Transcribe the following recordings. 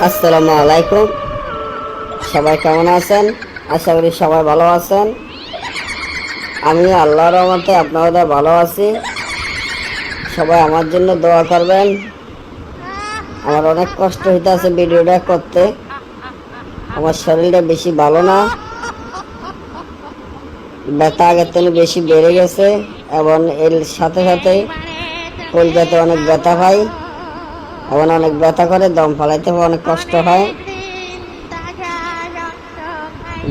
আসসালামু আলাইকুম। সবাই কেমন আছেন? আশা করি সবাই ভালো আছেন। আমি আল্লাহর রহমতে আপনাদের ভালো আছি। সবাই আমার জন্য দোয়া করবেন। আমার অনেক কষ্ট হইতেছে ভিডিওটা করতে। আমার শরীরটা বেশি ভালো না, ব্যথা আগের থেকে বেশি বেড়ে গেছে এবং এর সাথে সাথে কলজাতে অনেক ব্যথা পাই এবং অনেক ব্যথা করে, দম ফেলাইতে অনেক কষ্ট হয়,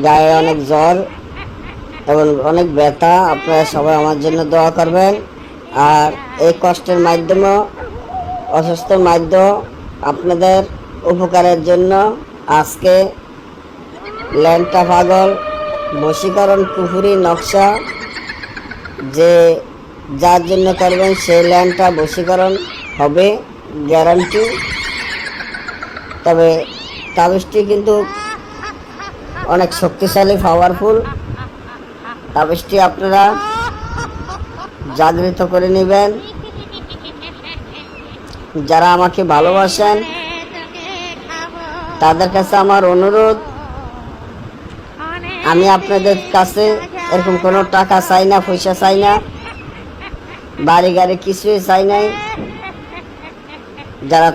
গায়ে অনেক জ্বর এবং অনেক ব্যথা। আপনারা সবাই আমার জন্য দোয়া করবেন। আর এই কষ্টের মাধ্যমে, অসুস্থর মাধ্যমে আপনাদের উপকারের জন্য আজকে ল্যাংটা পাগল বশীকরণ কুফুরি নকশা যে যার জন্য করবেন সেই ল্যাংটা বশীকরণ হবে, গ্যারান্টি। তবে তাবিজটি কিন্তু অনেক শক্তিশালী, পাওয়ারফুল। তাবিজটি আপনারা জাগৃত করে নেবেন। যারা আমাকে ভালোবাসেন তাদের কাছে আমার অনুরোধ, আমি আপনাদের কাছে এরকম কোনো টাকা চাই না, পয়সা চাই না, বাড়ি গাড়ি কিছুই চাই নাই। যারা